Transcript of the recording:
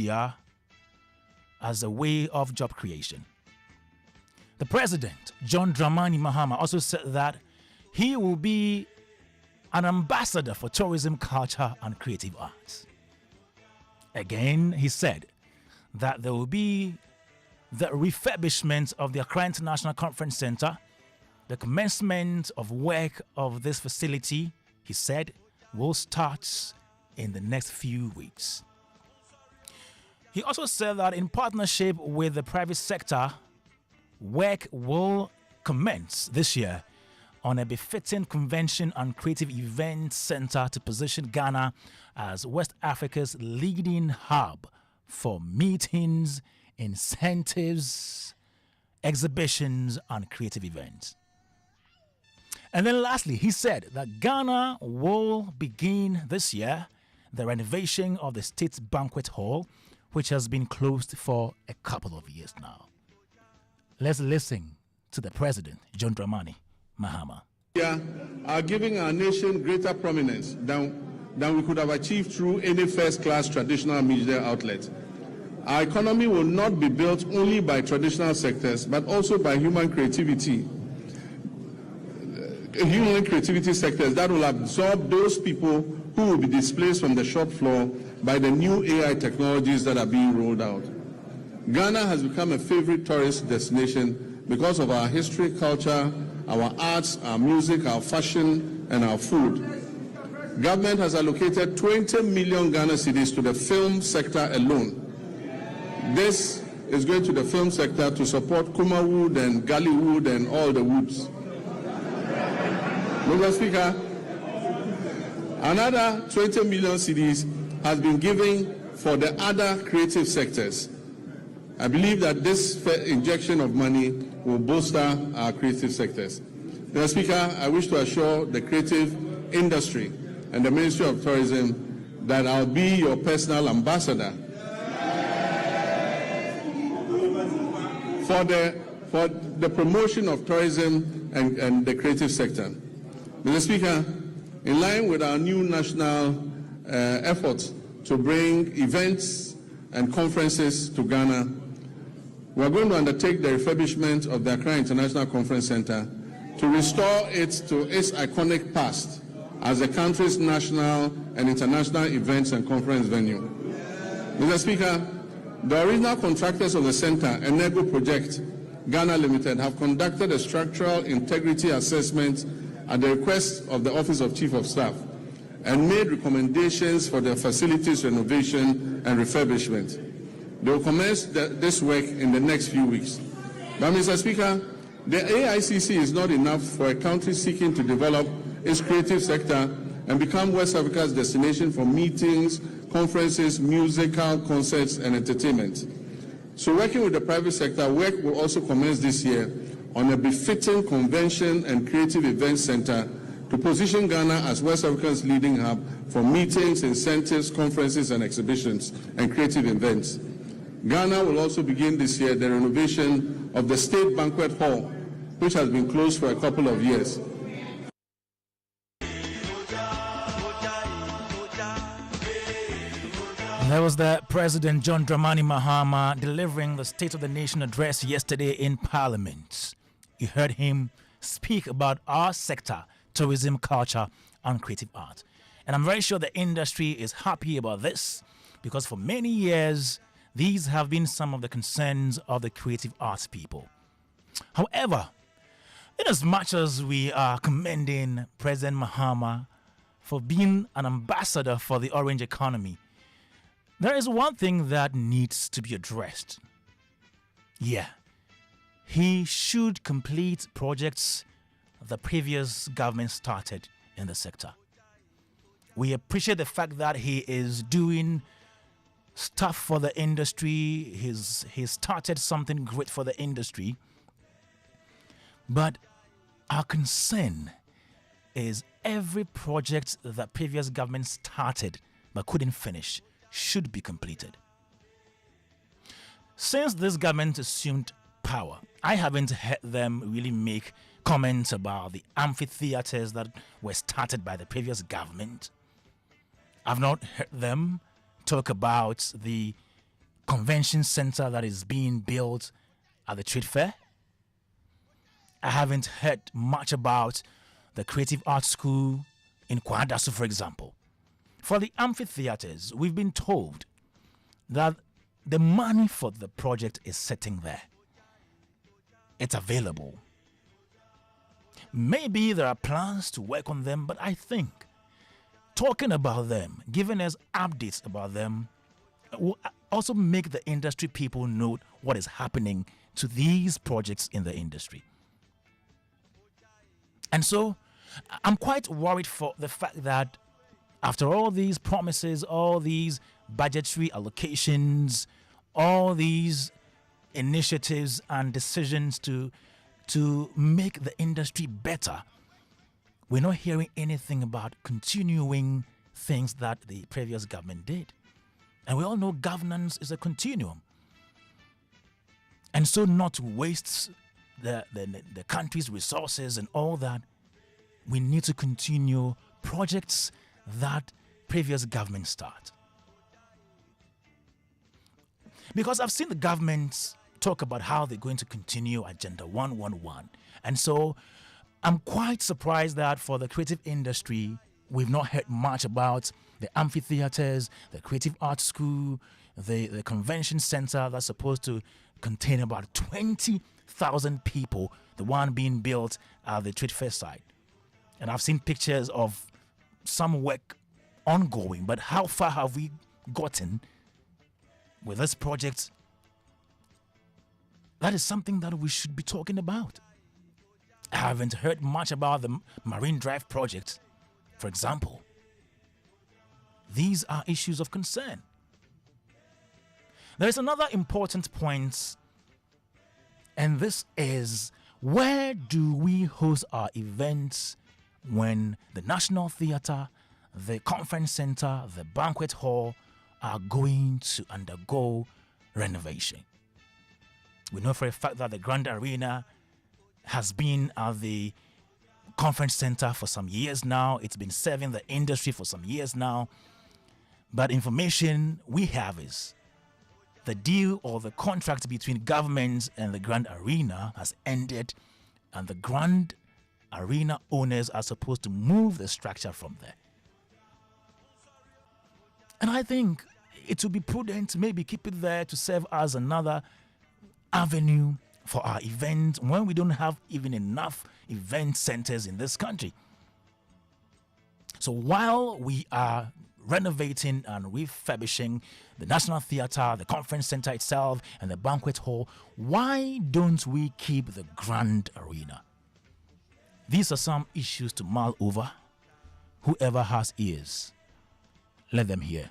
year as a way of job creation. The president, John Dramani Mahama, also said that he will be an ambassador for tourism, culture, and creative arts. Again, he said that there will be the refurbishment of the Accra International Conference Center, the commencement of work of this facility, he said, will start in the next few weeks. He also said that in partnership with the private sector, work will commence this year on a befitting convention and creative event center to position Ghana as West Africa's leading hub for meetings, incentives, exhibitions, and creative events. And then lastly, he said that Ghana will begin this year the renovation of the State's Banquet Hall, which has been closed for a couple of years now. Let's listen to the president, John Dramani Mahama. Are giving our nation greater prominence than we could have achieved through any first-class traditional media outlet. Our economy will not be built only by traditional sectors, but also by human creativity sectors that will absorb those people who will be displaced from the shop floor by the new AI technologies that are being rolled out. Ghana has become a favorite tourist destination because of our history, culture, our arts, our music, our fashion, and our food. Government has allocated 20 million Ghana cedis to the film sector alone. This is going to the film sector to support Kumawood and Gollywood and all the woods. Mr. Speaker, another 20 million cedis has been given for the other creative sectors. I believe that this injection of money will bolster our creative sectors. Mr. Speaker, I wish to assure the creative industry and the Ministry of Tourism that I'll be your personal ambassador for the promotion of tourism and the creative sector. Mr. Speaker, in line with our new national efforts to bring events and conferences to Ghana, we are going to undertake the refurbishment of the Accra International Conference Center to restore it to its iconic past as the country's national and international events and conference venue. Mr. Speaker, the original contractors of the center, Enego Project Ghana Limited, have conducted a structural integrity assessment at the request of the Office of Chief of Staff and made recommendations for the facilities renovation and refurbishment. They will commence this work in the next few weeks. But Mr. Speaker, the AICC is not enough for a country seeking to develop its creative sector and become West Africa's destination for meetings, conferences, musical concerts, and entertainment. So working with the private sector, work will also commence this year on a befitting convention and creative events center to position Ghana as West Africa's leading hub for meetings, incentives, conferences, and exhibitions and creative events. Ghana will also begin this year the renovation of the State Banquet Hall, which has been closed for a couple of years. That was the President John Dramani Mahama delivering the State of the Nation address yesterday in Parliament. You heard him speak about our sector, tourism, culture, and creative art. And I'm very sure the industry is happy about this because for many years, these have been some of the concerns of the creative arts people. However, in as much as we are commending President Mahama for being an ambassador for the orange economy, there is one thing that needs to be addressed. Yeah, he should complete projects the previous government started in the sector. We appreciate the fact that he is doing stuff for the industry. He started something great for the industry. But our concern is every project that previous government started but couldn't finish should be completed. Since this government assumed power, I haven't heard them really make comments about the amphitheaters that were started by the previous government. I've not heard them talk about the convention center that is being built at the trade fair. I haven't heard much about the Creative Arts School in Kwadasu, for example. For the amphitheaters, we've been told that the money for the project is sitting there. It's available. Maybe there are plans to work on them, but I think talking about them, giving us updates about them, will also make the industry people know what is happening to these projects in the industry. And so I'm quite worried for the fact that after all these promises, all these budgetary allocations, all these initiatives and decisions to make the industry better, we're not hearing anything about continuing things that the previous government did. And we all know governance is a continuum. And so not to waste the country's resources and all that, we need to continue projects that previous governments start. Because I've seen the governments talk about how they're going to continue Agenda 111. And so I'm quite surprised that for the creative industry, we've not heard much about the amphitheaters, the Creative Arts School, the convention center that's supposed to contain about 20,000 people, the one being built at the trade fair site. And I've seen pictures of some work ongoing, but how far have we gotten with this project? That is something that we should be talking about. I haven't heard much about the Marine Drive project, for example. These are issues of concern. There is another important point, and this is, where do we host our events when the National Theatre, the Conference Center, the Banquet Hall are going to undergo renovation? We know for a fact that the Grand Arena has been at the Conference Center for some years now. It's been serving the industry for some years now. But information we have is the deal or the contract between government and the Grand Arena has ended, and the Grand Arena owners are supposed to move the structure from there. And I think it would be prudent to maybe keep it there to serve as another avenue for our events when we don't have even enough event centers in this country. So while we are renovating and refurbishing the National Theatre, the Conference Center itself, and the Banquet Hall, why don't we keep the Grand Arena? These are some issues to mull over. Whoever has ears, let them hear.